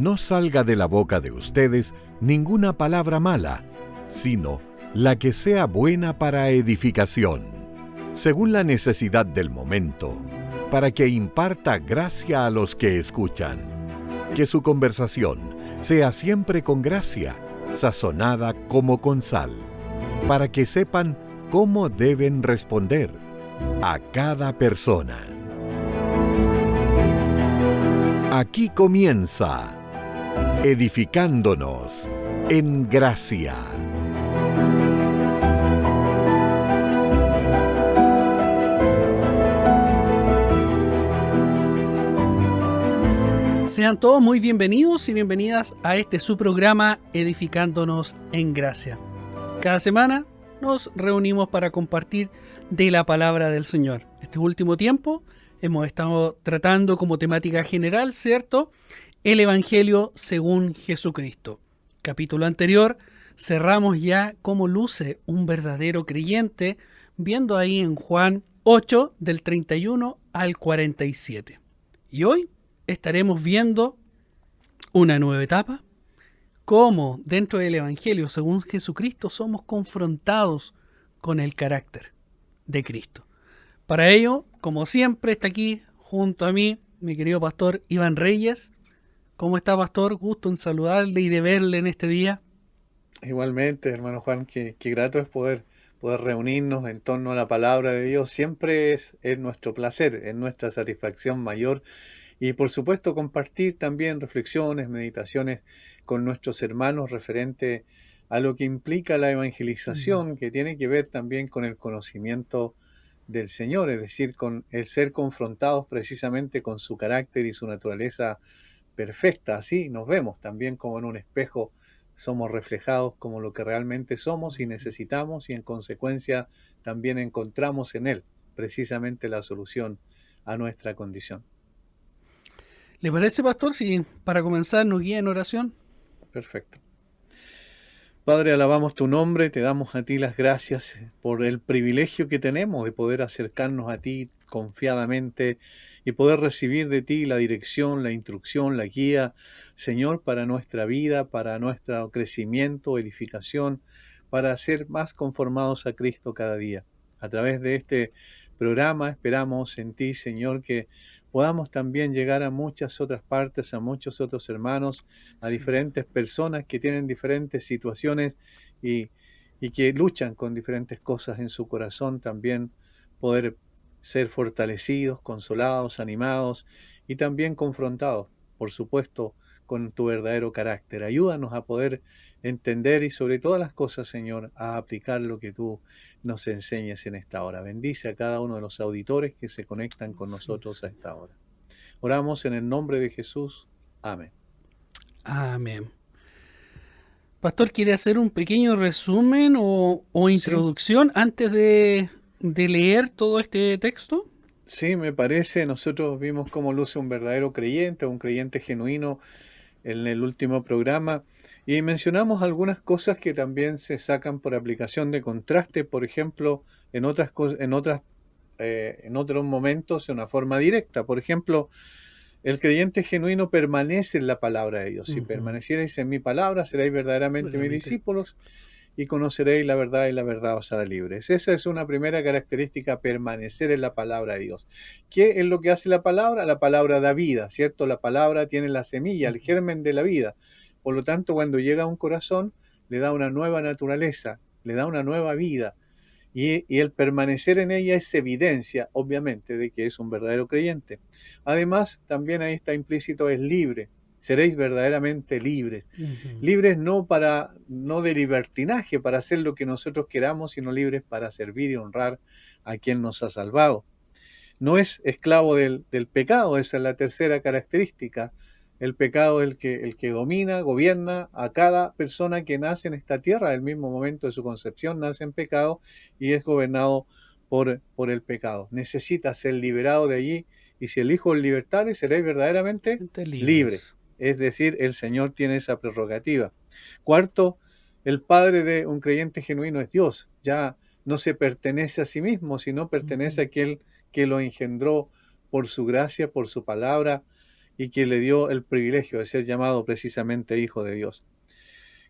no salga de la boca de ustedes ninguna palabra mala, sino la que sea buena para edificación, según la necesidad del momento, para que imparta gracia a los que escuchan. Que su conversación sea siempre con gracia, sazonada como con sal, para que sepan cómo deben responder a cada persona. Aquí comienza Edificándonos en Gracia. Sean todos muy bienvenidos y bienvenidas a su programa Edificándonos en Gracia. Cada semana nos reunimos para compartir de la palabra del Señor. Este último tiempo hemos estado tratando como temática general, ¿cierto?, el Evangelio según Jesucristo. Capítulo anterior cerramos ya cómo luce un verdadero creyente, viendo ahí en Juan 8 del 31 al 47. Y hoy estaremos viendo una nueva etapa, cómo dentro del Evangelio según Jesucristo somos confrontados con el carácter de Cristo. Para ello, como siempre, está aquí junto a mí mi querido pastor Iván Reyes. ¿Cómo está, pastor? Gusto en saludarle y de verle en este día. Igualmente, hermano Juan, qué grato es poder reunirnos en torno a la palabra de Dios. Siempre es nuestro placer, es nuestra satisfacción mayor. Y por supuesto compartir también reflexiones, meditaciones con nuestros hermanos referente a lo que implica la evangelización, que tiene que ver también con el conocimiento del Señor, es decir, con el ser confrontados precisamente con su carácter y su naturaleza perfecta. Así nos vemos también como en un espejo, somos reflejados como lo que realmente somos y necesitamos, y en consecuencia también encontramos en Él precisamente la solución a nuestra condición. ¿Le parece, pastor, si para comenzar nos guía en oración? Perfecto. Padre, alabamos tu nombre, te damos a ti las gracias por el privilegio que tenemos de poder acercarnos a ti confiadamente y poder recibir de ti la dirección, la instrucción, la guía, Señor, para nuestra vida, para nuestro crecimiento, edificación, para ser más conformados a Cristo cada día. A través de este programa esperamos en ti, Señor, que podamos también llegar a muchas otras partes, a muchos otros hermanos, a diferentes personas que tienen diferentes situaciones y que luchan con diferentes cosas en su corazón, también poder ser fortalecidos, consolados, animados y también confrontados, por supuesto, con tu verdadero carácter. Ayúdanos a poder entender y sobre todas las cosas, Señor, a aplicar lo que tú nos enseñes en esta hora. Bendice a cada uno de los auditores que se conectan con nosotros a esta hora. Oramos en el nombre de Jesús. Amén. Amén. Pastor, ¿quiere hacer un pequeño resumen o introducción antes de leer todo este texto? Sí, me parece. Nosotros vimos cómo luce un verdadero creyente, un creyente genuino en el último programa, y mencionamos algunas cosas que también se sacan por aplicación de contraste, por ejemplo, en otros momentos de una forma directa. Por ejemplo, el creyente genuino permanece en la palabra de Dios. Si permanecierais en mi palabra, seréis verdaderamente mis discípulos y conoceréis la verdad y la verdad os hará libres. Esa es una primera característica, permanecer en la palabra de Dios. ¿Qué es lo que hace la palabra? La palabra da vida, ¿cierto? La palabra tiene la semilla, el germen de la vida. Por lo tanto, cuando llega a un corazón, le da una nueva naturaleza, le da una nueva vida. Y el permanecer en ella es evidencia, obviamente, de que es un verdadero creyente. Además, también ahí está implícito, es libre. Seréis verdaderamente libres. Libres no de libertinaje, para hacer lo que nosotros queramos, sino libres para servir y honrar a quien nos ha salvado. No es esclavo del pecado, esa es la tercera característica. El pecado es el que domina, gobierna a cada persona que nace en esta tierra. Del mismo momento de su concepción nace en pecado y es gobernado por el pecado. Necesita ser liberado de allí, y si el Hijo os libertare, seréis verdaderamente libres. Es decir, el Señor tiene esa prerrogativa. Cuarto, el padre de un creyente genuino es Dios. Ya no se pertenece a sí mismo, sino pertenece a aquel que lo engendró por su gracia, por su palabra, y que le dio el privilegio de ser llamado precisamente Hijo de Dios.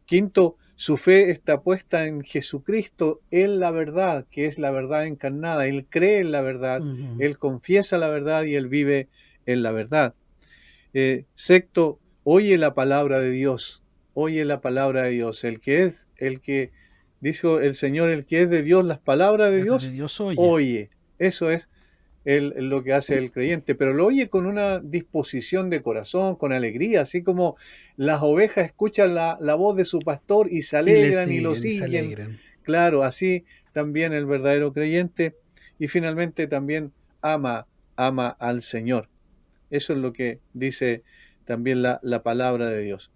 Quinto, su fe está puesta en Jesucristo, en la verdad, que es la verdad encarnada. Él cree en la verdad, él confiesa la verdad y él vive en la verdad. Sexto, oye la palabra de Dios, oye la palabra de Dios. Dijo el Señor, el que es de Dios, las palabras de Dios, oye. Eso es lo que hace el creyente, pero lo oye con una disposición de corazón, con alegría, así como las ovejas escuchan la voz de su pastor y se alegran y lo siguen. Claro, así también el verdadero creyente, y finalmente también ama al Señor. Eso es lo que dice también la palabra de Dios.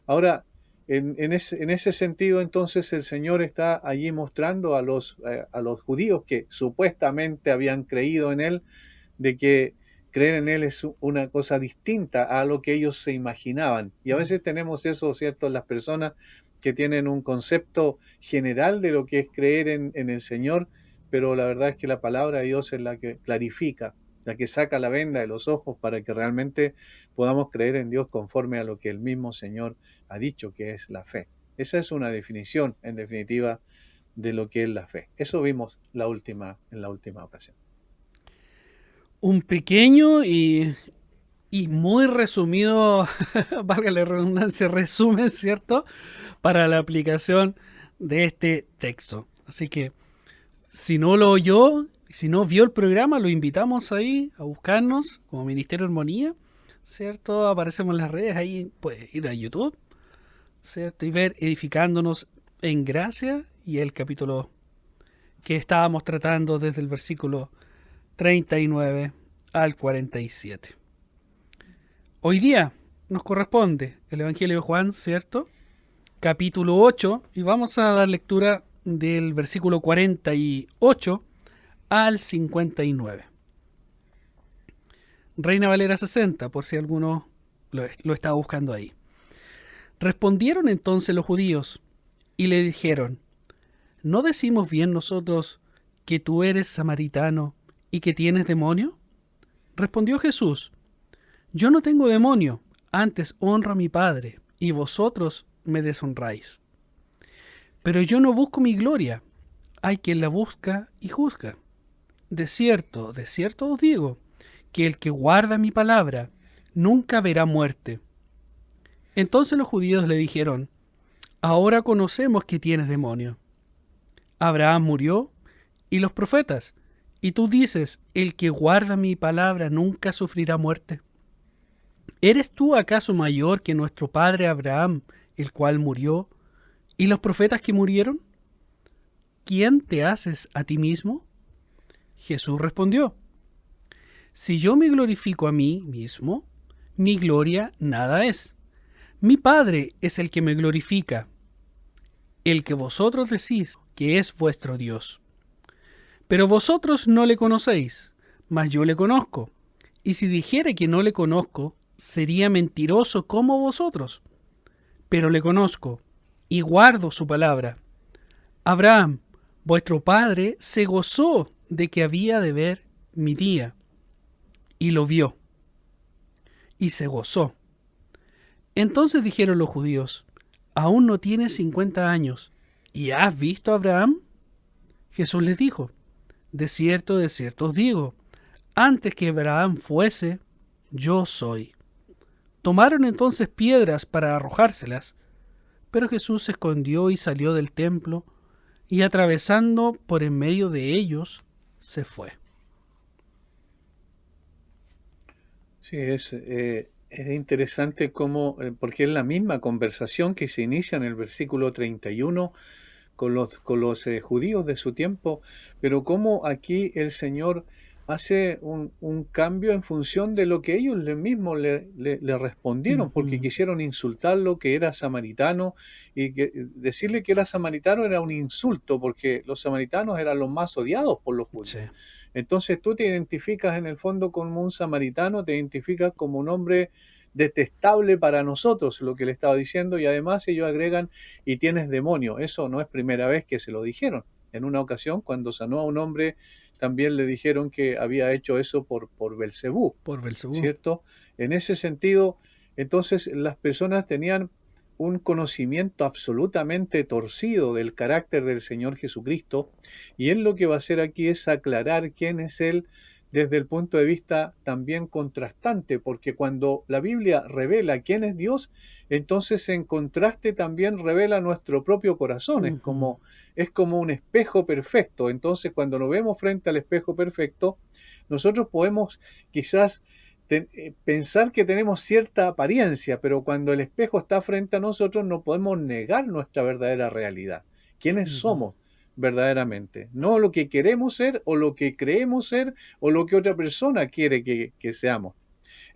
Ahora, en ese sentido, entonces, el Señor está allí mostrando a los judíos que supuestamente habían creído en Él, de que creer en Él es una cosa distinta a lo que ellos se imaginaban. Y a veces tenemos eso, ¿cierto?, en las personas que tienen un concepto general de lo que es creer en el Señor, pero la verdad es que la palabra de Dios es la que clarifica, la que saca la venda de los ojos para que realmente podamos creer en Dios conforme a lo que el mismo Señor ha dicho que es la fe. Esa es una definición, en definitiva, de lo que es la fe. Eso vimos en la última ocasión. Un pequeño y muy resumido, valga la redundancia, resumen, ¿cierto?, para la aplicación de este texto. Así que, si no lo oyó, si no vio el programa, lo invitamos ahí a buscarnos como Ministerio Armonía, ¿cierto? Aparecemos en las redes, ahí puede ir a YouTube, ¿cierto? Y ver Edificándonos en Gracia, y el capítulo que estábamos tratando desde el versículo 39 al 47. Hoy día nos corresponde el Evangelio de Juan, ¿cierto?, capítulo 8, y vamos a dar lectura del versículo 48 al 59. Reina Valera 60, por si alguno lo estaba buscando ahí. Respondieron entonces los judíos y le dijeron: ¿no decimos bien nosotros que tú eres samaritano y que tienes demonio? Respondió Jesús: yo no tengo demonio, antes honro a mi Padre, y vosotros me deshonráis. Pero yo no busco mi gloria, hay quien la busca y juzga. De cierto os digo, que el que guarda mi palabra nunca verá muerte. Entonces los judíos le dijeron: ahora conocemos que tienes demonio. Abraham murió y los profetas, y tú dices: el que guarda mi palabra nunca sufrirá muerte. ¿Eres tú acaso mayor que nuestro padre Abraham, el cual murió, y los profetas que murieron? ¿Quién te haces a ti mismo? Jesús respondió: si yo me glorifico a mí mismo, mi gloria nada es. Mi Padre es el que me glorifica, el que vosotros decís que es vuestro Dios. Pero vosotros no le conocéis, mas yo le conozco. Y si dijere que no le conozco, sería mentiroso como vosotros. Pero le conozco y guardo su palabra. Abraham, vuestro padre, se gozó de que había de ver mi día, y lo vio, y se gozó. Entonces dijeron los judíos: aún no tienes 50 años, ¿y has visto a Abraham? Jesús les dijo: de cierto os digo, antes que Abraham fuese, yo soy. Tomaron entonces piedras para arrojárselas, pero Jesús se escondió y salió del templo, y atravesando por en medio de ellos, se fue. Sí, es interesante cómo, porque es la misma conversación que se inicia en el versículo 31 con los judíos de su tiempo, pero cómo aquí el Señor hace un cambio en función de lo que ellos mismos le respondieron, porque quisieron insultarlo, que era samaritano, y que decirle que era samaritano era un insulto, porque los samaritanos eran los más odiados por los judíos. Sí. Entonces tú te identificas en el fondo como un samaritano, te identificas como un hombre detestable para nosotros, lo que le estaba diciendo, y además ellos agregan: y tienes demonio. Eso no es primera vez que se lo dijeron. En una ocasión, cuando sanó a un hombre, también le dijeron que había hecho eso por por Belcebú, Por Belcebú. ¿cierto? En ese sentido, entonces las personas tenían un conocimiento absolutamente torcido del carácter del Señor Jesucristo, y Él lo que va a hacer aquí es aclarar quién es Él desde el punto de vista también contrastante, porque cuando la Biblia revela quién es Dios, entonces en contraste también revela nuestro propio corazón, es como un espejo perfecto. Entonces cuando nos vemos frente al espejo perfecto, nosotros podemos quizás pensar que tenemos cierta apariencia, pero cuando el espejo está frente a nosotros no podemos negar nuestra verdadera realidad, quiénes somos verdaderamente, no lo que queremos ser o lo que creemos ser o lo que otra persona quiere que seamos.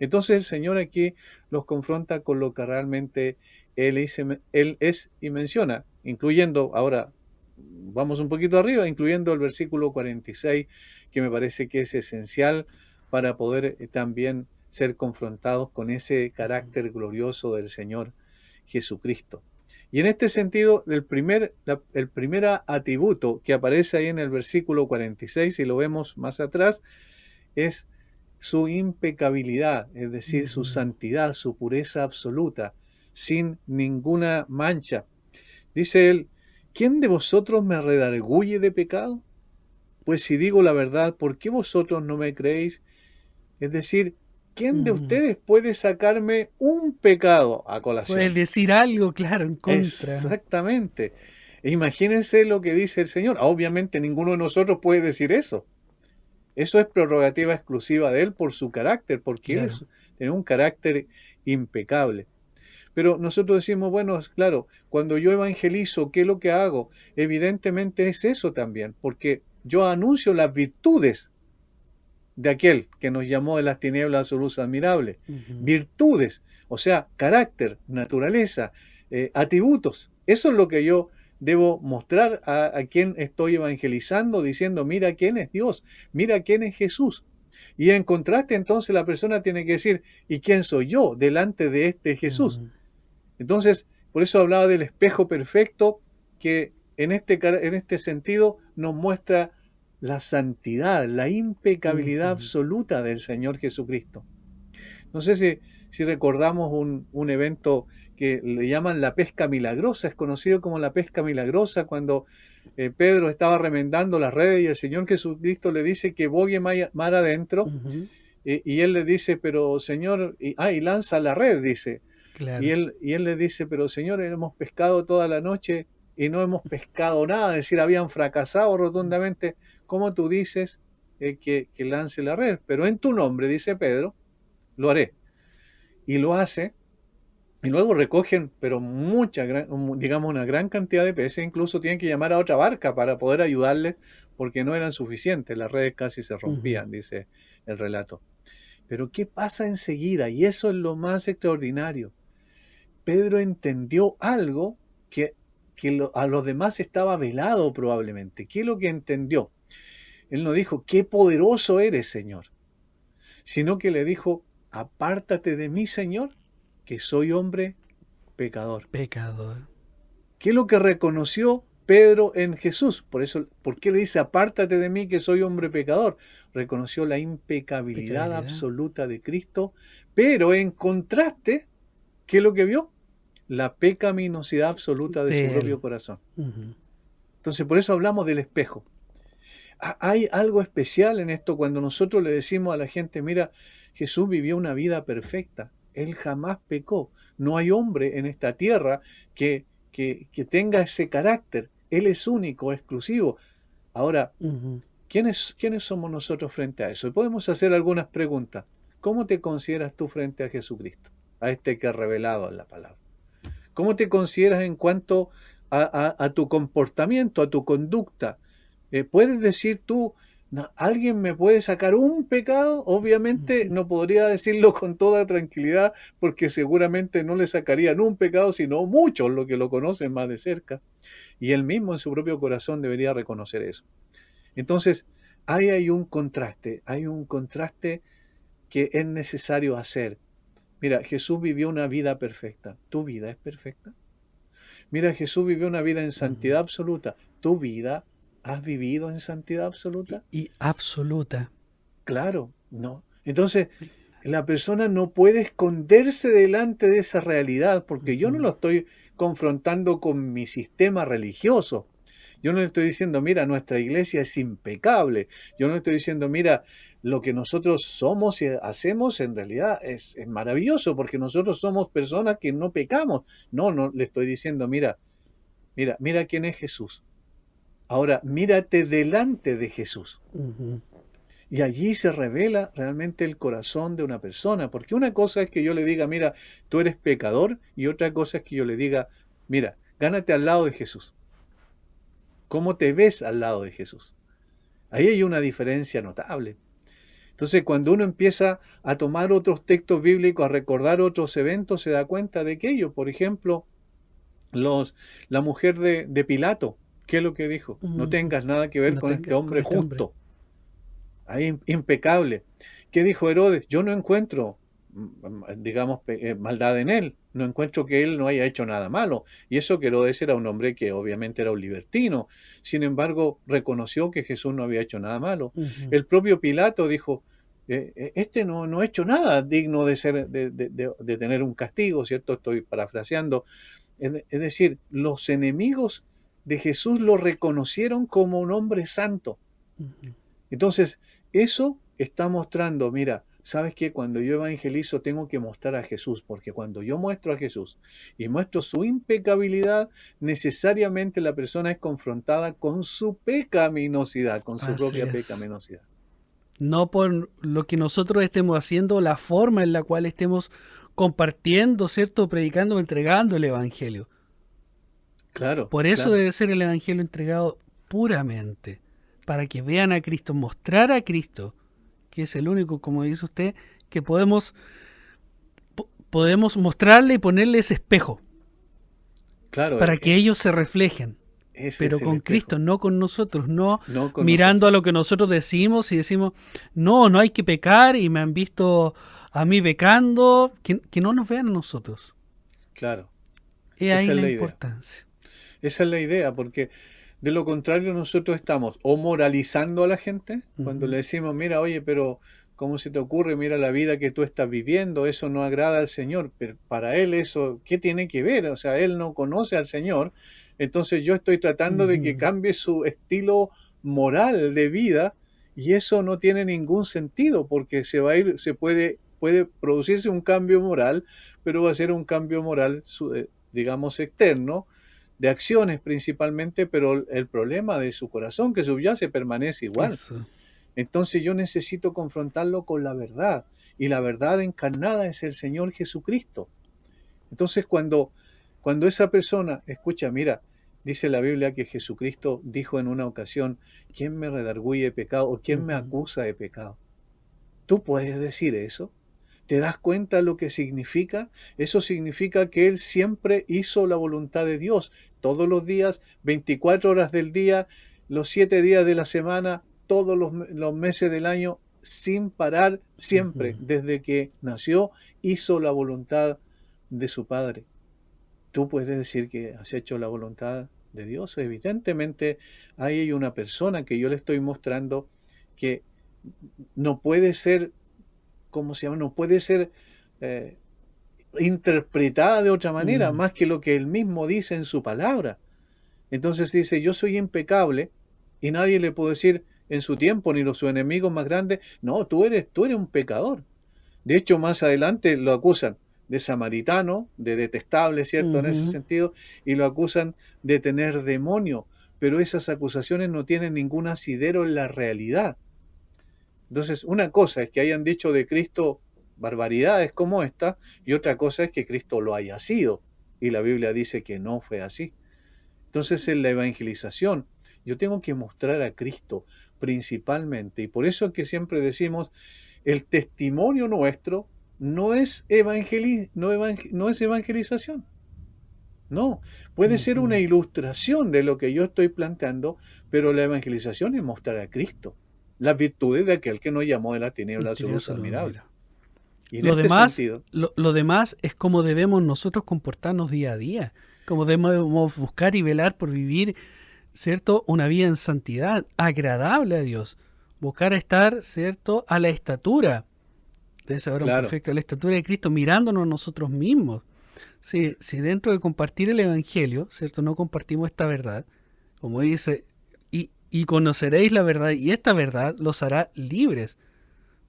Entonces el Señor aquí los confronta con lo que realmente Él es y menciona, incluyendo, ahora vamos un poquito arriba, incluyendo el versículo 46, que me parece que es esencial para poder también ser confrontados con ese carácter glorioso del Señor Jesucristo. Y en este sentido, el primer atributo que aparece ahí en el versículo 46, y lo vemos más atrás, es su impecabilidad, es decir, su santidad, su pureza absoluta, sin ninguna mancha. Dice él, ¿quién de vosotros me redarguye de pecado? Pues si digo la verdad, ¿por qué vosotros no me creéis? Es decir, ¿quién de ustedes puede sacarme un pecado a colación? Puedes decir algo, claro, en contra. Exactamente. Imagínense lo que dice el Señor. Obviamente ninguno de nosotros puede decir eso. Eso es prerrogativa exclusiva de Él por su carácter, porque Él tiene un carácter impecable. Pero nosotros decimos, bueno, claro, cuando yo evangelizo, ¿qué es lo que hago? Evidentemente es eso también, porque yo anuncio las virtudes de aquel que nos llamó de las tinieblas a su luz admirable. Virtudes, o sea, carácter, naturaleza, atributos. Eso es lo que yo debo mostrar a quien estoy evangelizando, diciendo, mira quién es Dios, mira quién es Jesús. Y en contraste, entonces, la persona tiene que decir, ¿y quién soy yo delante de este Jesús? Entonces, por eso hablaba del espejo perfecto, que en este sentido nos muestra la santidad, la impecabilidad absoluta del Señor Jesucristo. No sé si recordamos un evento que le llaman la pesca milagrosa, es conocido como la pesca milagrosa, cuando Pedro estaba remendando las redes y el Señor Jesucristo le dice que bogue mar adentro, y él le dice, pero Señor, y lanza la red, dice. Claro. Y él le dice, pero Señor, hemos pescado toda la noche y no hemos pescado nada, es decir, habían fracasado rotundamente. ¿Cómo tú dices que lance la red? Pero en tu nombre, dice Pedro, lo haré. Y lo hace, y luego recogen, pero digamos una gran cantidad de peces, incluso tienen que llamar a otra barca para poder ayudarles, porque no eran suficientes, las redes casi se rompían, dice el relato. Pero ¿qué pasa enseguida? Y eso es lo más extraordinario. Pedro entendió algo que a los demás estaba velado probablemente. ¿Qué es lo que entendió? Él no dijo, qué poderoso eres, Señor, sino que le dijo, apártate de mí, Señor, que soy hombre pecador. Pecador. ¿Qué es lo que reconoció Pedro en Jesús? ¿Por qué le dice, apártate de mí, que soy hombre pecador? Reconoció la impecabilidad absoluta de Cristo, pero en contraste, ¿qué es lo que vio? La pecaminosidad absoluta de su propio corazón. Entonces, por eso hablamos del espejo. Hay algo especial en esto cuando nosotros le decimos a la gente, mira, Jesús vivió una vida perfecta. Él jamás pecó. No hay hombre en esta tierra que tenga ese carácter. Él es único, exclusivo. Ahora, ¿quiénes somos nosotros frente a eso? Y podemos hacer algunas preguntas. ¿Cómo te consideras tú frente a Jesucristo? A este que ha revelado en la palabra. ¿Cómo te consideras en cuanto a tu comportamiento, a tu conducta? ¿Puedes decir tú, alguien me puede sacar un pecado? Obviamente no podría decirlo con toda tranquilidad, porque seguramente no le sacarían un pecado, sino muchos, los que lo conocen más de cerca. Y él mismo en su propio corazón debería reconocer eso. Entonces, hay un contraste que es necesario hacer. Mira, Jesús vivió una vida perfecta. ¿Tu vida es perfecta? Mira, Jesús vivió una vida en santidad absoluta. ¿Tu vida has vivido en santidad absoluta? Y absoluta. Claro, no. Entonces, la persona no puede esconderse delante de esa realidad, porque yo no lo estoy confrontando con mi sistema religioso. Yo no le estoy diciendo, mira, nuestra iglesia es impecable. Yo no le estoy diciendo, mira, lo que nosotros somos y hacemos en realidad es maravilloso, porque nosotros somos personas que no pecamos. No, le estoy diciendo, mira quién es Jesús. Ahora, mírate delante de Jesús. Y allí se revela realmente el corazón de una persona, porque una cosa es que yo le diga, mira, tú eres pecador, y otra cosa es que yo le diga, mira, gánate al lado de Jesús. ¿Cómo te ves al lado de Jesús? Ahí hay una diferencia notable. Entonces, cuando uno empieza a tomar otros textos bíblicos, a recordar otros eventos, se da cuenta de aquello. Por ejemplo, la mujer de Pilato, ¿qué es lo que dijo? No tengas nada que ver con este hombre justo. Ahí impecable. ¿Qué dijo Herodes? Yo no encuentro, digamos, maldad en él. No encuentro que él no haya hecho nada malo. Y eso que Herodes era un hombre que obviamente era un libertino. Sin embargo, reconoció que Jesús no había hecho nada malo. El propio Pilato dijo, este no ha hecho nada digno de tener un castigo, ¿cierto? Estoy parafraseando. Es decir, los enemigos de Jesús lo reconocieron como un hombre santo. Entonces, eso está mostrando, mira, ¿sabes qué? Cuando yo evangelizo tengo que mostrar a Jesús, porque cuando yo muestro a Jesús y muestro su impecabilidad, necesariamente la persona es confrontada con su pecaminosidad, con su propia pecaminosidad. No por lo que nosotros estemos haciendo, la forma en la cual estemos compartiendo, ¿cierto? Predicando, entregando el Evangelio. Claro. Por eso debe ser el Evangelio entregado puramente, para que vean a Cristo, mostrar a Cristo, que es el único, como dice usted, que podemos mostrarle y ponerle ese espejo. Claro. Para que ellos se reflejen. Pero con Cristo, no con nosotros, no con mirando nosotros. A lo que nosotros decimos y decimos, no hay que pecar y me han visto a mí pecando, que no nos vean a nosotros. Claro. Y ahí la importancia. Esa es la idea, porque de lo contrario nosotros estamos o moralizando a la gente, cuando le decimos, mira, oye, pero ¿cómo se te ocurre? Mira la vida que tú estás viviendo, eso no agrada al Señor. Pero para Él eso, ¿qué tiene que ver? O sea, Él no conoce al Señor. Entonces yo estoy tratando de que cambie su estilo moral de vida, y eso no tiene ningún sentido, porque puede producirse un cambio moral, pero va a ser un cambio moral, digamos, externo, de acciones principalmente, pero el problema de su corazón que subyace permanece igual. Eso. Entonces yo necesito confrontarlo con la verdad, y la verdad encarnada es el Señor Jesucristo. Entonces cuando esa persona escucha, mira, dice la Biblia que Jesucristo dijo en una ocasión, ¿quién me redarguye de pecado o quién me acusa de pecado? ¿Tú puedes decir eso? ¿Te das cuenta lo que significa? Eso significa que Él siempre hizo la voluntad de Dios, todos los días, 24 horas del día, los 7 días de la semana, todos los meses del año, sin parar, siempre, desde que nació, hizo la voluntad de su Padre. ¿Tú puedes decir que has hecho la voluntad de Dios? Evidentemente hay una persona que yo le estoy mostrando que no puede ser, ¿cómo se llama? No puede ser interpretada de otra manera, más que lo que él mismo dice en su palabra. Entonces dice, yo soy impecable, y nadie le puede decir en su tiempo, ni los sus enemigos más grandes, no, tú eres un pecador. De hecho, más adelante lo acusan de samaritano, de detestable, ¿cierto? En ese sentido, y lo acusan de tener demonio, pero esas acusaciones no tienen ningún asidero en la realidad. Entonces, una cosa es que hayan dicho de Cristo barbaridades como esta, y otra cosa es que Cristo lo haya sido, y la Biblia dice que no fue así. Entonces, en la evangelización, yo tengo que mostrar a Cristo principalmente, y por eso es que siempre decimos, el testimonio nuestro no es evangelización. No, puede ser una ilustración de lo que yo estoy planteando, pero la evangelización es mostrar a Cristo, las virtudes de aquel que nos llamó de la tiniebla a su luz admirable. Y en lo demás es cómo debemos nosotros comportarnos día a día, cómo debemos buscar y velar por vivir, ¿cierto?, una vida en santidad, agradable a Dios, buscar estar, ¿cierto?, a la estatura de ese varón Claro. perfecto, a la estatura de Cristo, mirándonos nosotros mismos. Si dentro de compartir el Evangelio, ¿cierto? No compartimos esta verdad, como dice, y conoceréis la verdad, y esta verdad los hará libres.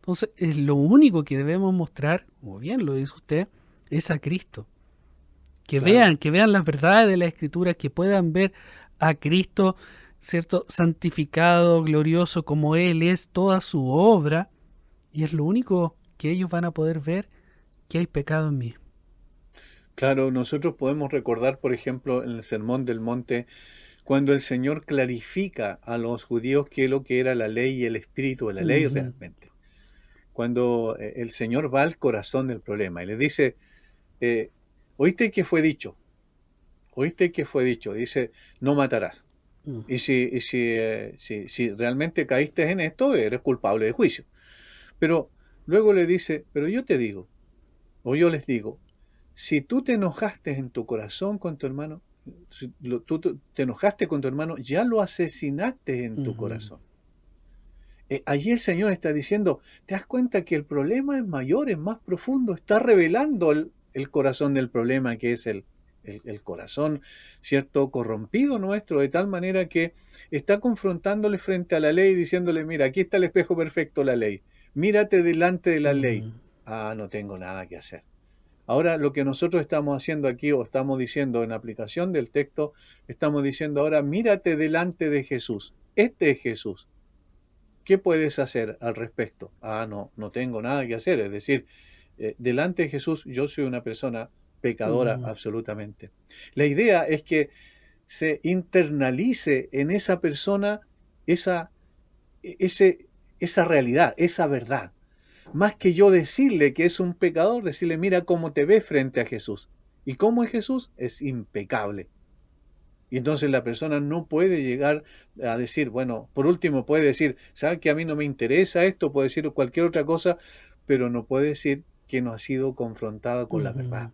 Entonces, es lo único que debemos mostrar, como bien lo dice usted, es a Cristo. Que vean las verdades de la Escritura, que puedan ver a Cristo, ¿cierto? Santificado, glorioso, como Él es, toda su obra, y es lo único que ellos van a poder ver, que hay pecado en mí. Claro, nosotros podemos recordar, por ejemplo, en el Sermón del Monte, cuando el Señor clarifica a los judíos qué es lo que era la ley y el espíritu de la ley realmente. Cuando el Señor va al corazón del problema y les dice, ¿oíste que fue dicho? ¿Oíste que fue dicho? Dice, no matarás. Y si realmente caíste en esto, eres culpable de juicio. Pero luego le dice, pero yo te digo, o yo les digo, si tú te enojaste en tu corazón con tu hermano, tú te enojaste con tu hermano, ya lo asesinaste en tu corazón. Allí el Señor está diciendo, ¿te das cuenta que el problema es mayor, es más profundo? Está revelando el corazón del problema, que es el corazón, ¿cierto?, corrompido nuestro, de tal manera que está confrontándole frente a la ley, diciéndole, mira, aquí está el espejo perfecto, la ley. Mírate delante de la ley. Ah, no tengo nada que hacer. Ahora, lo que nosotros estamos haciendo aquí, o estamos diciendo en aplicación del texto, estamos diciendo ahora, mírate delante de Jesús. Este es Jesús. ¿Qué puedes hacer al respecto? Ah, no tengo nada que hacer. Es decir, delante de Jesús yo soy una persona pecadora absolutamente. La idea es que se internalice en esa persona esa realidad, esa verdad. Más que yo decirle que es un pecador, decirle, mira cómo te ves frente a Jesús. ¿Y cómo es Jesús? Es impecable. Y entonces la persona no puede llegar a decir, bueno, por último puede decir, ¿sabe que a mí no me interesa esto? Puede decir cualquier otra cosa, pero no puede decir que no ha sido confrontada con la verdad.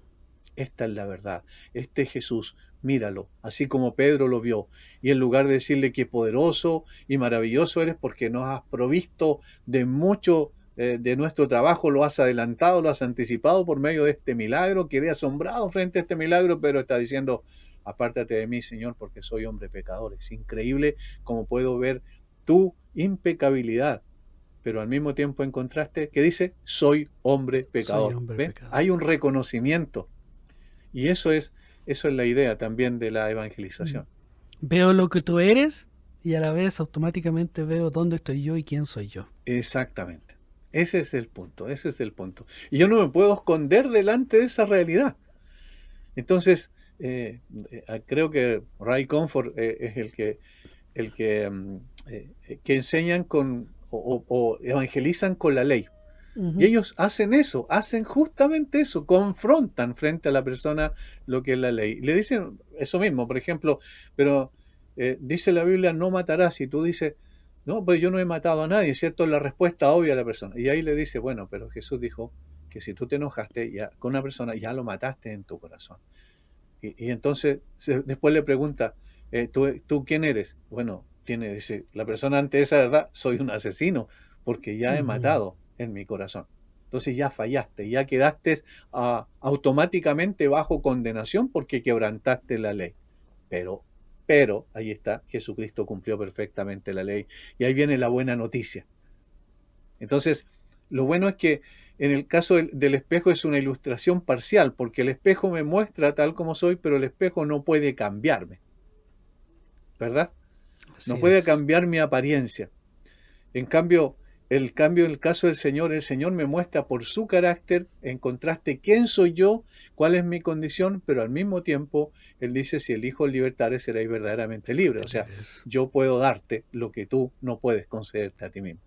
Esta es la verdad. Este es Jesús. Míralo, así como Pedro lo vio. Y en lugar de decirle que poderoso y maravilloso eres porque nos has provisto de mucho de nuestro trabajo, lo has adelantado, lo has anticipado por medio de este milagro, quedé asombrado frente a este milagro, pero está diciendo, apártate de mí, Señor, porque soy hombre pecador. Es increíble cómo puedo ver tu impecabilidad, pero al mismo tiempo en contraste, que dice, soy hombre pecador. Soy hombre pecador. Hay un reconocimiento. Y eso es la idea también de la evangelización. Veo lo que tú eres y a la vez automáticamente veo dónde estoy yo y quién soy yo. Exactamente. Ese es el punto. Y yo no me puedo esconder delante de esa realidad. Entonces, creo que Ray Comfort es el que enseñan o evangelizan con la ley. Y ellos hacen eso, hacen justamente eso, confrontan frente a la persona lo que es la ley. Le dicen eso mismo, por ejemplo, pero dice la Biblia, no matarás, y tú dices, no, pues yo no he matado a nadie, ¿cierto? La respuesta obvia a la persona. Y ahí le dice, bueno, pero Jesús dijo que si tú te enojaste con una persona, ya lo mataste en tu corazón. Y entonces después le pregunta, ¿tú quién eres? Bueno, dice, la persona ante esa verdad, soy un asesino, porque ya he matado en mi corazón. Entonces ya fallaste, ya quedaste automáticamente bajo condenación porque quebrantaste la ley. Pero, ahí está, Jesucristo cumplió perfectamente la ley. Y ahí viene la buena noticia. Entonces, lo bueno es que en el caso del espejo es una ilustración parcial, porque el espejo me muestra tal como soy, pero el espejo no puede cambiarme. ¿Verdad? No puede cambiar mi apariencia. En cambio, el caso del Señor, el Señor me muestra por su carácter, en contraste, quién soy yo, cuál es mi condición, pero al mismo tiempo, Él dice, si elijo libertares, seréis verdaderamente libres. O sea, yo puedo darte lo que tú no puedes concederte a ti mismo.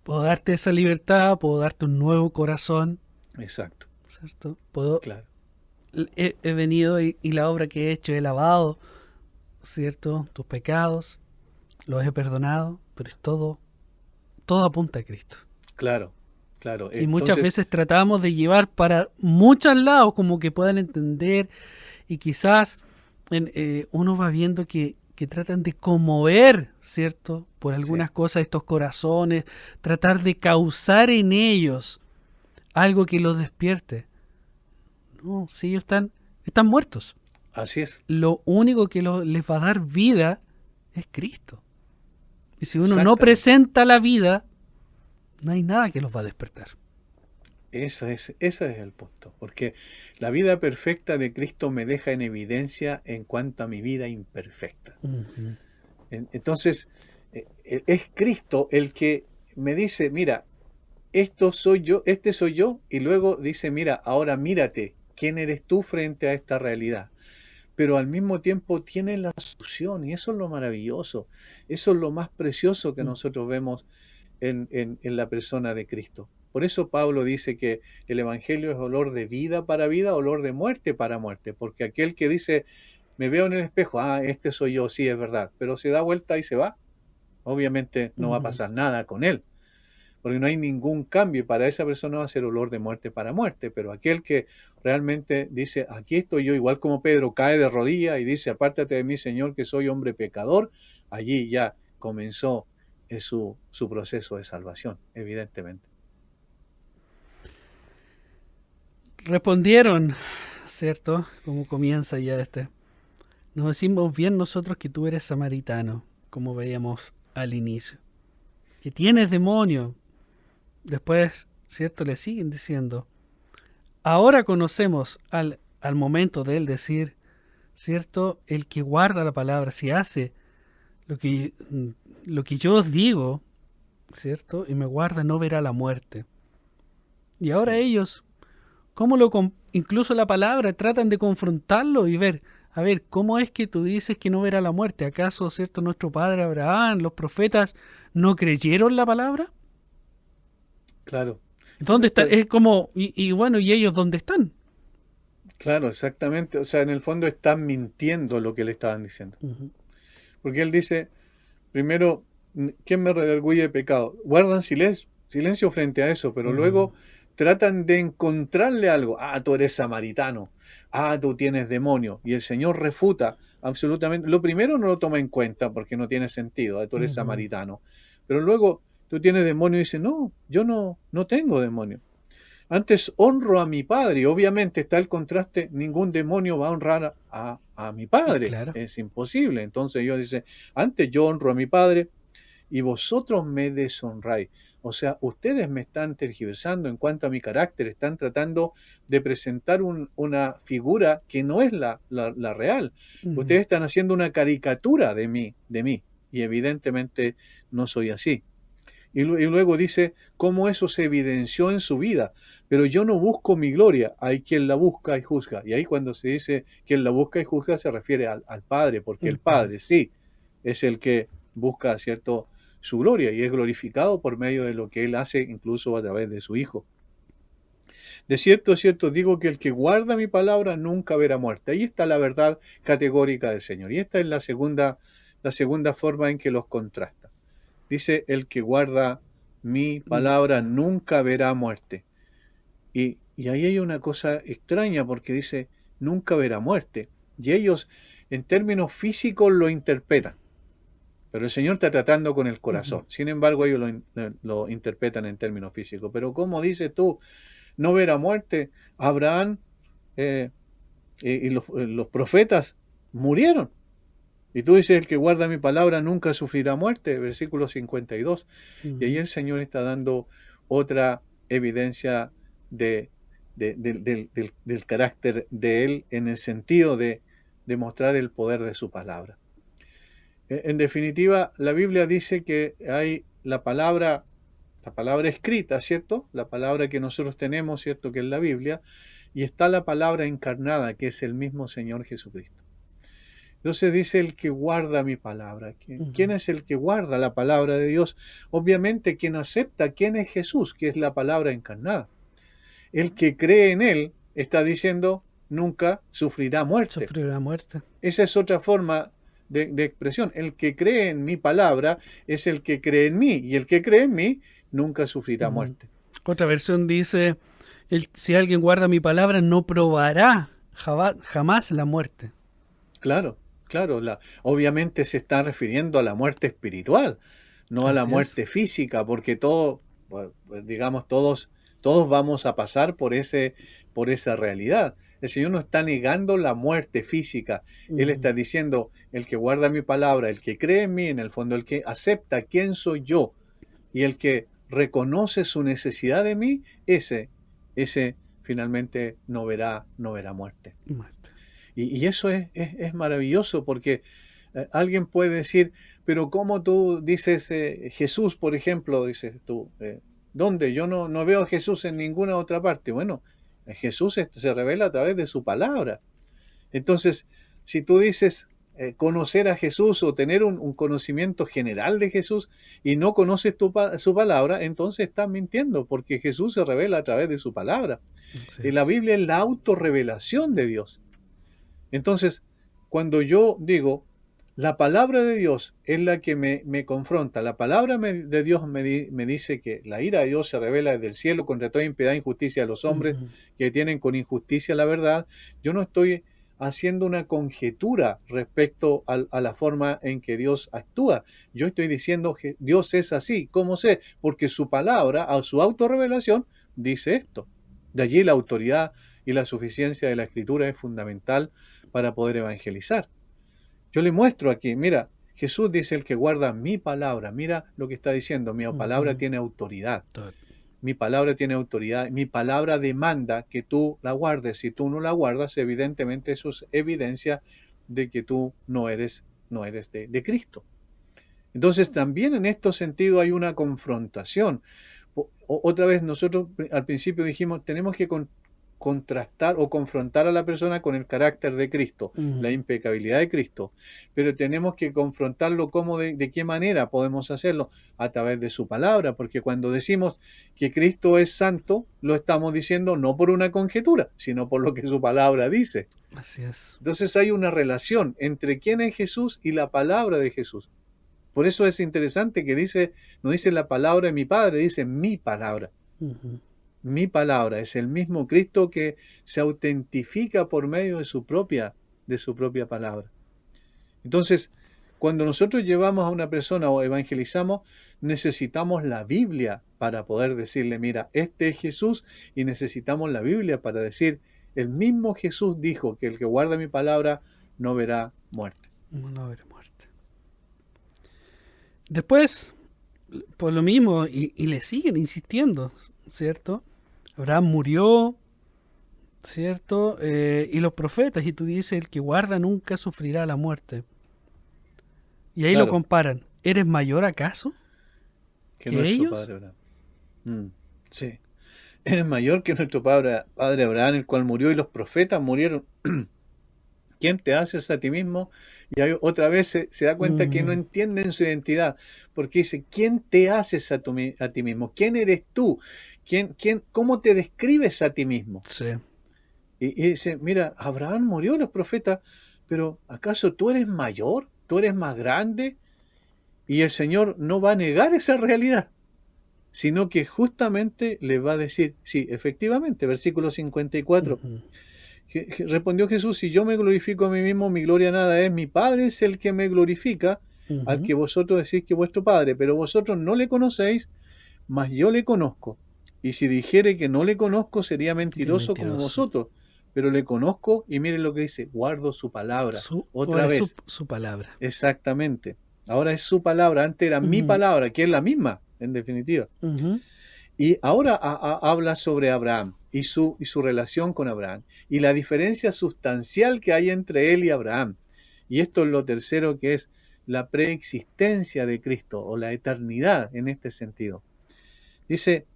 Puedo darte esa libertad, puedo darte un nuevo corazón. Exacto. ¿Cierto? Claro. He venido y la obra que he hecho, he lavado, ¿cierto? Tus pecados, los he perdonado, pero es todo apunta a Cristo. Claro. Y muchas veces tratamos de llevar para muchos lados como que puedan entender y quizás uno va viendo que que tratan de conmover, ¿cierto? Por algunas cosas estos corazones, tratar de causar en ellos algo que los despierte. No, si ellos están muertos. Así es. Lo único que les va a dar vida es Cristo. Y si uno no presenta la vida, no hay nada que los va a despertar. Ese es el punto, porque la vida perfecta de Cristo me deja en evidencia en cuanto a mi vida imperfecta. Uh-huh. Entonces, es Cristo el que me dice, mira, esto soy yo, este soy yo, y luego dice, mira, ahora mírate, ¿quién eres tú frente a esta realidad? Pero al mismo tiempo tiene la solución, y eso es lo maravilloso, eso es lo más precioso que nosotros vemos en la persona de Cristo. Por eso Pablo dice que el Evangelio es olor de vida para vida, olor de muerte para muerte, porque aquel que dice, me veo en el espejo, este soy yo, sí, es verdad, pero se da vuelta y se va, obviamente no va a pasar nada con él, porque no hay ningún cambio, y para esa persona va a ser olor de muerte para muerte, pero aquel que realmente dice, aquí estoy yo, igual como Pedro cae de rodillas y dice, apártate de mí, Señor, que soy hombre pecador, allí ya comenzó su proceso de salvación, evidentemente. Respondieron, ¿cierto? Como comienza ya Nos decimos bien nosotros que tú eres samaritano, como veíamos al inicio. Que tienes demonio. Después, ¿cierto? Le siguen diciendo. Ahora conocemos al momento de él decir, ¿cierto? El que guarda la palabra, si hace lo que yo os digo, ¿cierto? Y me guarda, no verá la muerte. Y ahora ellos, ¿cómo incluso la palabra, tratan de confrontarlo y ver, a ver, ¿cómo es que tú dices que no verá la muerte? ¿Acaso, cierto, nuestro padre Abraham, los profetas, no creyeron la palabra? Claro. ¿Dónde están? Es como, y bueno, ¿y ellos dónde están? Claro, exactamente. O sea, en el fondo están mintiendo lo que le estaban diciendo. Uh-huh. Porque él dice, primero, ¿quién me redarguye de pecado? Guardan silencio frente a eso, pero luego tratan de encontrarle algo. Tú eres samaritano. Tú tienes demonio. Y el Señor refuta absolutamente. Lo primero no lo toma en cuenta porque no tiene sentido. Tú eres samaritano. Pero luego tú tienes demonio y dice, no, yo no tengo demonio. Antes honro a mi padre. Y obviamente está el contraste, ningún demonio va a honrar a mi padre. Claro. Es imposible. Entonces Dios dice, antes yo honro a mi padre y vosotros me deshonráis. O sea, ustedes me están tergiversando en cuanto a mi carácter, están tratando de presentar una figura que no es la real. Uh-huh. Ustedes están haciendo una caricatura de mí, y evidentemente no soy así. Y luego dice cómo eso se evidenció en su vida. Pero yo no busco mi gloria, hay quien la busca y juzga. Y ahí cuando se dice quien la busca y juzga se refiere al Padre, porque el Padre sí es el que busca, ¿cierto?, su gloria y es glorificado por medio de lo que Él hace, incluso a través de su Hijo. De cierto, digo que el que guarda mi palabra nunca verá muerte. Ahí está la verdad categórica del Señor. Y esta es la segunda forma en que los contrasta. Dice, el que guarda mi palabra nunca verá muerte. Y ahí hay una cosa extraña porque dice, nunca verá muerte. Y ellos, en términos físicos, lo interpretan. Pero el Señor está tratando con el corazón. Sin embargo, ellos lo interpretan en términos físicos. Pero ¿cómo dices tú, no verá muerte? Abraham y los profetas murieron. Y tú dices, el que guarda mi palabra nunca sufrirá muerte, versículo 52. Y ahí el Señor está dando otra evidencia del carácter de Él en el sentido de demostrar el poder de su palabra. En definitiva, la Biblia dice que hay la palabra escrita, ¿cierto? La palabra que nosotros tenemos, ¿cierto? Que es la Biblia. Y está la palabra encarnada, que es el mismo Señor Jesucristo. Entonces dice el que guarda mi palabra. ¿Quién es el que guarda la palabra de Dios? Obviamente quien acepta quién es Jesús, que es la palabra encarnada. El que cree en Él está diciendo nunca sufrirá muerte. Sufrirá muerte. Esa es otra forma de expresión. El que cree en mi palabra es el que cree en mí. Y el que cree en mí nunca sufrirá muerte. Otra versión dice, si alguien guarda mi palabra no probará jamás la muerte. Claro. Claro, obviamente se está refiriendo a la muerte espiritual, no a la Así es. muerte física, porque todo, bueno, pues, digamos, todos vamos a pasar por esa realidad. El Señor no está negando la muerte física. Él Ujú. está diciendo, el que guarda mi palabra, el que cree en mí, en el fondo, el que acepta quién soy yo y el que reconoce su necesidad de mí, ese finalmente no verá muerte. Muerte. Y eso es maravilloso porque alguien puede decir, pero ¿cómo tú dices Jesús, por ejemplo, dices tú, ¿dónde? Yo no veo a Jesús en ninguna otra parte. Bueno, Jesús se revela a través de su palabra. Entonces, si tú dices conocer a Jesús o tener un conocimiento general de Jesús y no conoces su palabra, entonces estás mintiendo porque Jesús se revela a través de su palabra. Así Y la es. Biblia es la autorrevelación de Dios. Entonces, cuando yo digo, la palabra de Dios es la que me confronta, la palabra de Dios me dice que la ira de Dios se revela desde el cielo contra toda impiedad e injusticia de los hombres Ujú. que tienen con injusticia la verdad, yo no estoy haciendo una conjetura respecto a la forma en que Dios actúa. Yo estoy diciendo que Dios es así. ¿Cómo sé? Porque su palabra, a su autorrevelación, dice esto. De allí la autoridad y la suficiencia de la Escritura es fundamental para poder evangelizar. Yo le muestro aquí, mira, Jesús dice el que guarda mi palabra, mira lo que está diciendo, mi palabra Ujú. tiene autoridad, Todo. mi palabra tiene autoridad, mi palabra demanda que tú la guardes, si tú no la guardas, evidentemente eso es evidencia de que tú no eres de Cristo. Entonces también en este sentido hay una confrontación. Otra vez nosotros al principio dijimos, tenemos que contrastar o confrontar a la persona con el carácter de Cristo, la Ujú. impecabilidad de Cristo, pero tenemos que confrontarlo de qué manera podemos hacerlo, a través de su palabra, porque cuando decimos que Cristo es santo, lo estamos diciendo no por una conjetura, sino por lo que su palabra dice. Así es. Entonces hay una relación entre quién es Jesús y la palabra de Jesús. Por eso es interesante que no dice la palabra de mi Padre, dice mi palabra. Ujú. Mi palabra es el mismo Cristo que se autentifica por medio de su propia palabra. Entonces, cuando nosotros llevamos a una persona o evangelizamos, necesitamos la Biblia para poder decirle, mira, este es Jesús, y necesitamos la Biblia para decir, el mismo Jesús dijo que el que guarda mi palabra no verá muerte. No habrá muerte. Después, por lo mismo, y le siguen insistiendo, ¿cierto? Abraham murió, ¿cierto? Y los profetas, y tú dices, el que guarda nunca sufrirá la muerte. Y ahí lo Claro, comparan. ¿Eres mayor acaso que que nuestro ellos? Padre Abraham. Sí. Eres mayor que nuestro padre Abraham, el cual murió y los profetas murieron. ¿Quién te haces a ti mismo? Y ahí otra vez se da cuenta que no Mm, entienden su identidad, porque dice, ¿quién te haces a ti mismo? ¿Quién eres tú? ¿Cómo te describes a ti mismo? sí. Y dice, mira, Abraham murió, los profetas, pero ¿acaso tú eres mayor? ¿Tú eres más grande? Y el Señor no va a negar esa realidad, sino que justamente le va a decir, sí, efectivamente, versículo 54. Ujú, Respondió Jesús, si yo me glorifico a mí mismo, mi gloria nada es, mi Padre es el que me glorifica, al ujú. que vosotros decís que es vuestro Padre, pero vosotros no le conocéis, mas yo le conozco. Y si dijere que no le conozco, sería Qué mentiroso como mentiroso. vosotros, pero le conozco y miren lo que dice, guardo su palabra. Otra Ahora es vez, su palabra. exactamente. Ahora es su palabra, antes era mi Ujú, palabra, que es la misma, en definitiva. ujú, Y ahora habla sobre Abraham y su relación con Abraham y la diferencia sustancial que hay entre él y Abraham. Y esto es lo tercero, que es la preexistencia de Cristo o la eternidad en este sentido. Dice,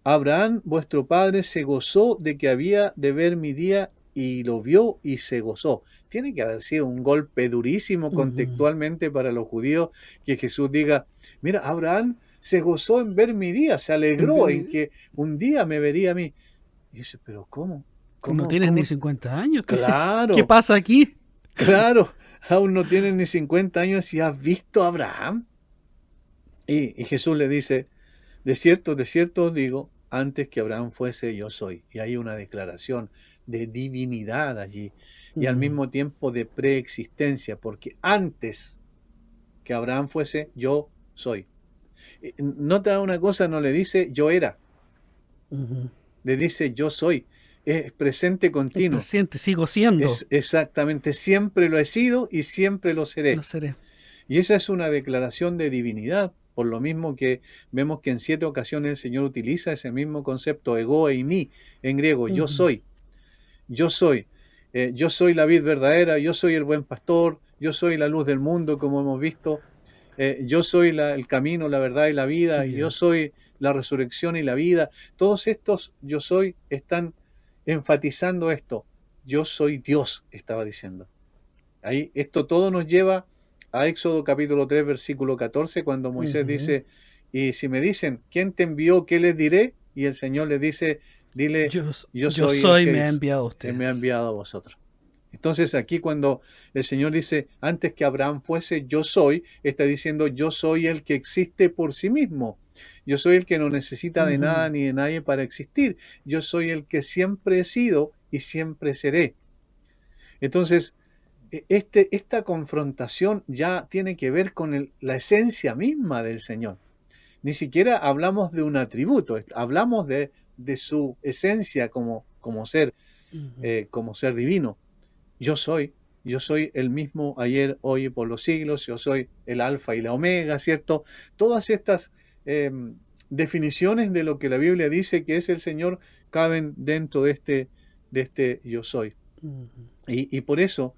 Abraham, vuestro padre, se gozó de que había de ver mi día y lo vio y se gozó. Tiene que haber sido un golpe durísimo ujú. contextualmente para los judíos que Jesús diga, mira, Abraham se gozó en ver mi día, se En alegró en ver- que un día me vería a mí. Y dice, pero ¿cómo? No ¿Cómo? tienes ni ¿Cómo? 50 años. ¿Qué Claro, pasa aquí? claro, aún no tienes ni 50 años y has visto a Abraham. Y Jesús le dice, de cierto os digo, antes que Abraham fuese, yo soy. Y hay una declaración de divinidad allí y al Mm. mismo tiempo de preexistencia, porque antes que Abraham fuese, yo soy. Nota una cosa, no le dice yo era, Ujú. le dice yo soy. Es presente El continuo. presente, sigo siendo. Es exactamente, siempre lo he sido y siempre lo seré. Lo seré. Y esa es una declaración de divinidad, por lo mismo que vemos que en 7 ocasiones el Señor utiliza ese mismo concepto, ego e eimi, en griego, yo Ujú. soy, yo soy. Yo soy la vid verdadera, yo soy el buen pastor, yo soy la luz del mundo, como hemos visto, yo soy el camino, la verdad y la vida, yo soy la resurrección y la vida. Todos estos yo soy están enfatizando esto. Yo soy Dios, estaba diciendo. Ahí, esto todo nos lleva a Éxodo capítulo 3, versículo 14, cuando Moisés Ujú. dice, y si me dicen, ¿quién te envió? ¿Qué les diré? Y el Señor les dice, dile, Yo yo soy, soy el que me ha enviado a me ha ustedes. enviado a vosotros. Entonces aquí cuando el Señor dice, antes que Abraham fuese, yo soy, está diciendo, yo soy el que existe por sí mismo. Yo soy el que no necesita de nada Ujú. ni de nadie para existir. Yo soy el que siempre he sido y siempre seré. Entonces, esta confrontación ya tiene que ver con la esencia misma del Señor. Ni siquiera hablamos de un atributo, hablamos de su esencia como ser, Ujú. como ser divino. Yo soy el mismo ayer, hoy y por los siglos, yo soy el alfa y la omega, ¿cierto? Todas estas eh, definiciones de lo que la Biblia dice que es el Señor caben dentro de este yo soy. Ujú. Y por eso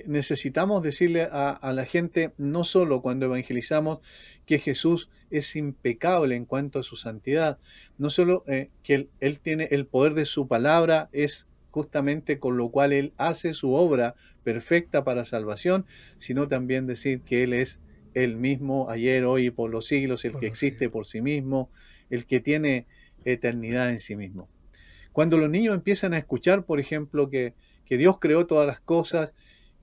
necesitamos decirle a la gente, no solo cuando evangelizamos, que Jesús es impecable en cuanto a su santidad, no solo que él tiene el poder de su palabra, es justamente con lo cual Él hace su obra perfecta para salvación, sino también decir que Él es el mismo ayer, hoy y por los siglos, el Por que los existe siglos. por sí mismo, el que tiene eternidad en sí mismo. Cuando los niños empiezan a escuchar, por ejemplo, que Dios creó todas las cosas,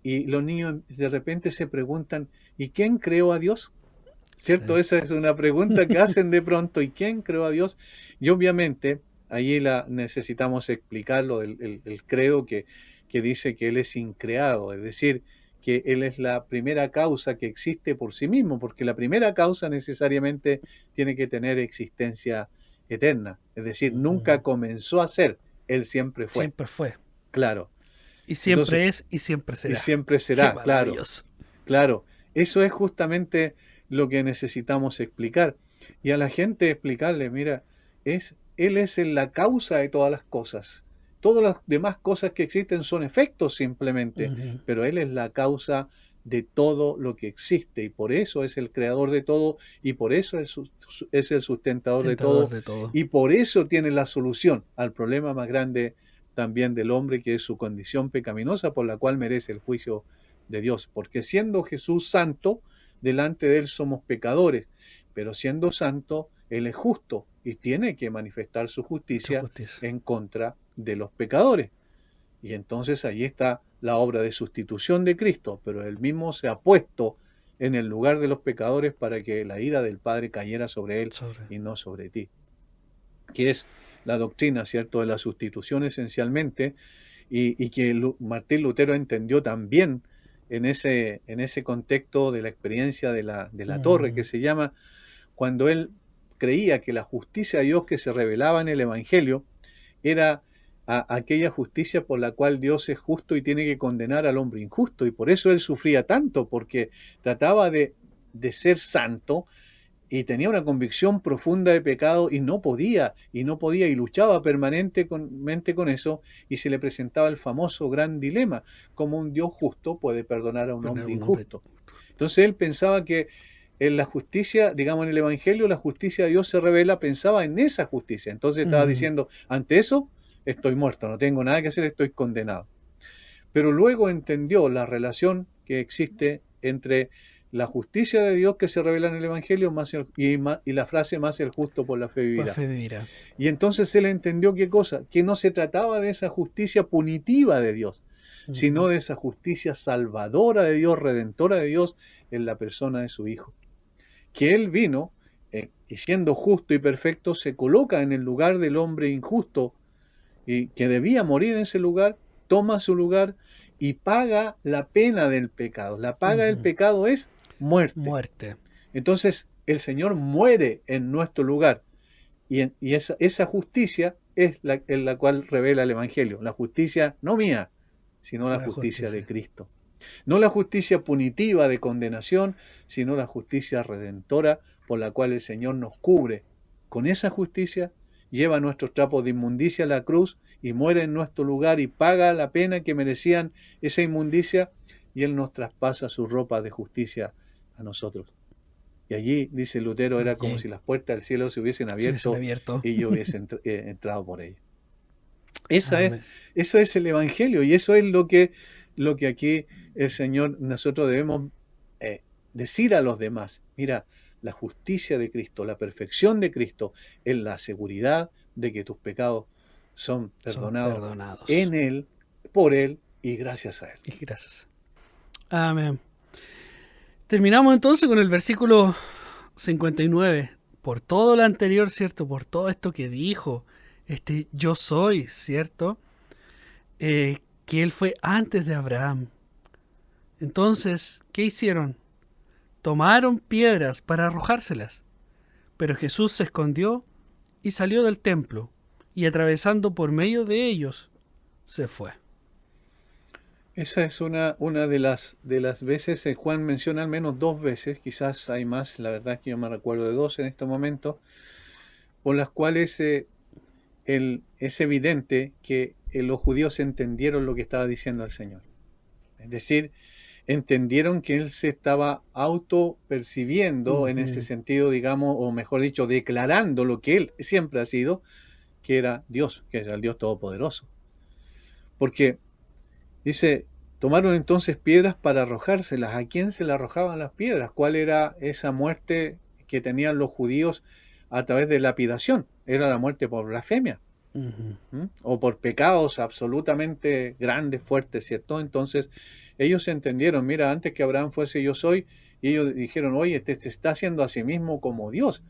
y los niños de repente se preguntan, ¿y quién creó a Dios? Sí. ¿Cierto? Esa es una pregunta que hacen de pronto, ¿y quién creó a Dios? Y obviamente allí necesitamos explicarlo, el credo que dice que Él es increado, es decir, que Él es la primera causa que existe por sí mismo, porque la primera causa necesariamente tiene que tener existencia eterna, es decir, nunca Ujú. comenzó a ser, Él siempre fue, Siempre fue. claro. Y siempre Entonces, es y siempre y será. siempre Qué será, claro, maravilloso. claro. Eso es justamente lo que necesitamos explicar. Y a la gente explicarle, mira, Él es la causa de todas las cosas. Todas las demás cosas que existen son efectos simplemente, Ujú. pero Él es la causa de todo lo que existe y por eso es el creador de todo y por eso es el sustentador de Tentador todo de todo. y por eso tiene la solución al problema más grande también del hombre, que es su condición pecaminosa por la cual merece el juicio de Dios, porque siendo Jesús santo, delante de Él somos pecadores, pero siendo santo, Él es justo y tiene que manifestar su Su justicia justicia. en contra de los pecadores. Y entonces ahí está la obra de sustitución de Cristo, pero Él mismo se ha puesto en el lugar de los pecadores para que la ira del Padre cayera sobre Él Sobre. y no sobre ti. Que es la doctrina, ¿cierto?, de la sustitución esencialmente, y que Martín Lutero entendió también en ese contexto de la experiencia de la torre, que Ujú. se llama, cuando él creía que la justicia de Dios que se revelaba en el Evangelio era aquella justicia por la cual Dios es justo y tiene que condenar al hombre injusto, y por eso él sufría tanto, porque trataba de ser santo, y tenía una convicción profunda de pecado y no podía, y luchaba permanentemente con eso, y se le presentaba el famoso gran dilema, cómo un Dios justo puede perdonar a un Poner hombre un nombre. injusto. Entonces él pensaba que en la justicia, digamos en el Evangelio, la justicia de Dios se revela, pensaba en esa justicia. Entonces estaba Ujú. diciendo, ante eso estoy muerto, no tengo nada que hacer, estoy condenado. Pero luego entendió la relación que existe entre la justicia de Dios que se revela en el Evangelio y la frase más el justo por la fe Por vivirá. fe vivirá. Y entonces él entendió qué cosa, que no se trataba de esa justicia punitiva de Dios, sino Ujú. de esa justicia salvadora de Dios, redentora de Dios en la persona de su Hijo. Que Él vino y siendo justo y perfecto se coloca en el lugar del hombre injusto y que debía morir en ese lugar, toma su lugar y paga la pena del pecado. La paga del pecado es muerte. Entonces el Señor muere en nuestro lugar. Y esa justicia es en la cual revela el Evangelio. La justicia no mía, sino la justicia de Cristo. No la justicia punitiva de condenación, sino la justicia redentora por la cual el Señor nos cubre. Con esa justicia lleva nuestros trapos de inmundicia a la cruz y muere en nuestro lugar y paga la pena que merecían esa inmundicia, y Él nos traspasa su ropa de justicia a nosotros. Y allí, dice Lutero, era como si las puertas del cielo se hubiesen abierto y yo hubiese entrado por ellas. Eso es el Evangelio, y eso es lo que aquí el Señor, nosotros debemos decir a los demás. Mira, la justicia de Cristo, la perfección de Cristo, es la seguridad de que tus pecados son perdonados en Él, por Él y gracias a Él. Y gracias. Amén. Terminamos entonces con el versículo 59. Por todo lo anterior, ¿cierto? Por todo esto que dijo, yo soy, ¿cierto? Que Él fue antes de Abraham. Entonces, ¿qué hicieron? Tomaron piedras para arrojárselas. Pero Jesús se escondió y salió del templo, y atravesando por medio de ellos, se fue. Esa es una de las veces, Juan menciona al menos 2 veces, quizás hay más, la verdad es que yo me recuerdo de 2 en este momento, por las cuales es evidente que los judíos entendieron lo que estaba diciendo el Señor. Es decir, entendieron que Él se estaba autopercibiendo en ese sentido, digamos, o mejor dicho, declarando lo que Él siempre ha sido, que era Dios, que era el Dios Todopoderoso. Porque dice, tomaron entonces piedras para arrojárselas. ¿A quién se le arrojaban las piedras? ¿Cuál era esa muerte que tenían los judíos a través de lapidación? Era la muerte por blasfemia. O por pecados absolutamente grandes, fuertes, ¿cierto? Entonces ellos entendieron, mira, antes que Abraham fuese yo soy, y ellos dijeron, oye, este se está haciendo a sí mismo como Dios.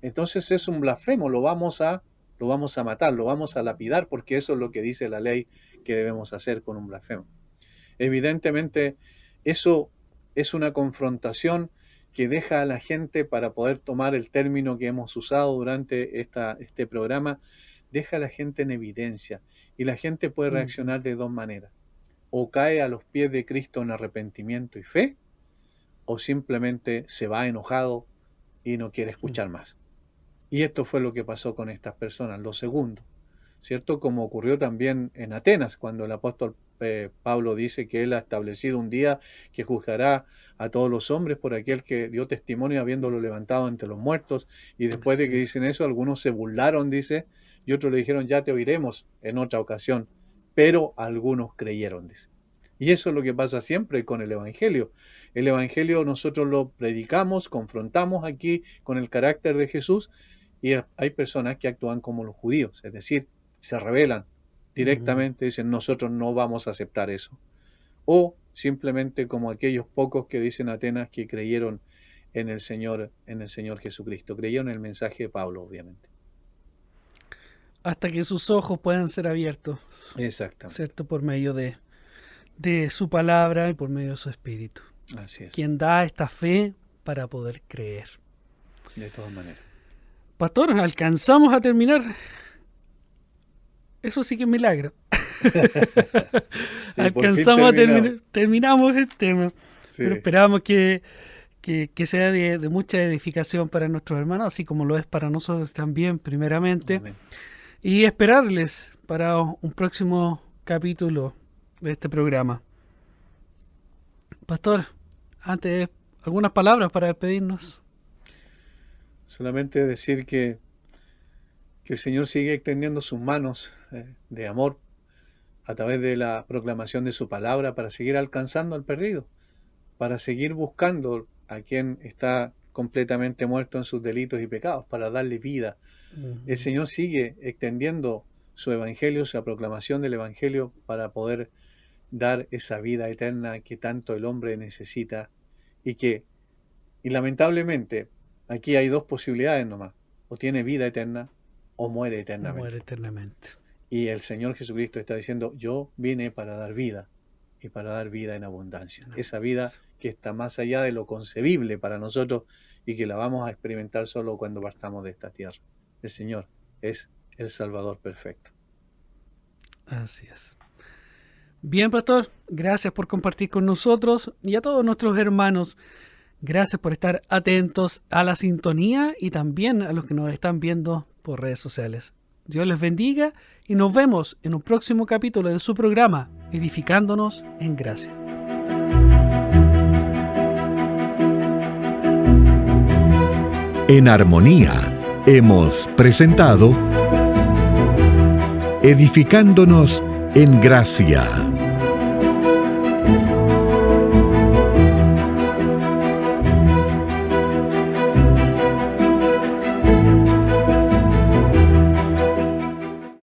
Entonces es un blasfemo, lo vamos a matar, lo vamos a lapidar, porque eso es lo que dice la ley que debemos hacer con un blasfemo. Evidentemente, eso es una confrontación que deja a la gente, para poder tomar el término que hemos usado durante este programa, deja a la gente en evidencia, y la gente puede reaccionar de 2 maneras. O cae a los pies de Cristo en arrepentimiento y fe, o simplemente se va enojado y no quiere escuchar más. Y esto fue lo que pasó con estas personas, lo segundo, ¿cierto? Como ocurrió también en Atenas, cuando el apóstol Pablo dice que él ha establecido un día que juzgará a todos los hombres por aquel que dio testimonio habiéndolo levantado entre los muertos, y después de que dicen eso, algunos se burlaron, dice, y otros le dijeron, ya te oiremos en otra ocasión, pero algunos creyeron, dice. Y eso es lo que pasa siempre con el Evangelio. El Evangelio nosotros lo predicamos, confrontamos aquí con el carácter de Jesús, y hay personas que actúan como los judíos, es decir, se rebelan directamente, dicen, nosotros no vamos a aceptar eso. O simplemente como aquellos pocos que dicen Atenas, que creyeron en el Señor Jesucristo, creyeron en el mensaje de Pablo, obviamente. Hasta que sus ojos puedan ser abiertos. Exactamente. ¿Cierto? Por medio de su palabra y por medio de su espíritu. Así es. Quien da esta fe para poder creer. De todas maneras. Pastor, alcanzamos a terminar. Eso sí que es milagro. Sí, alcanzamos a terminar. Terminamos el tema. Sí. Pero esperamos que sea de mucha edificación para nuestros hermanos, así como lo es para nosotros también, primeramente. Amén. Y esperarles para un próximo capítulo de este programa. Pastor, antes, algunas palabras para despedirnos. Solamente decir que el Señor sigue extendiendo sus manos de amor a través de la proclamación de su palabra, para seguir alcanzando al perdido, para seguir buscando a quien está completamente muerto en sus delitos y pecados, para darle vida. El Señor sigue extendiendo su evangelio, su proclamación del evangelio, para poder dar esa vida eterna que tanto el hombre necesita, y lamentablemente aquí hay 2 posibilidades nomás: o tiene vida eterna o muere eternamente. Y el Señor Jesucristo está diciendo, yo vine para dar vida y para dar vida en abundancia. Esa vida que está más allá de lo concebible para nosotros y que la vamos a experimentar solo cuando partamos de esta tierra. El Señor es el Salvador perfecto. Así es. Bien, pastor, gracias por compartir con nosotros y a todos nuestros hermanos. Gracias por estar atentos a la sintonía y también a los que nos están viendo por redes sociales. Dios les bendiga y nos vemos en un próximo capítulo de su programa, Edificándonos en Gracia. En armonía hemos presentado Edificándonos en Gracia.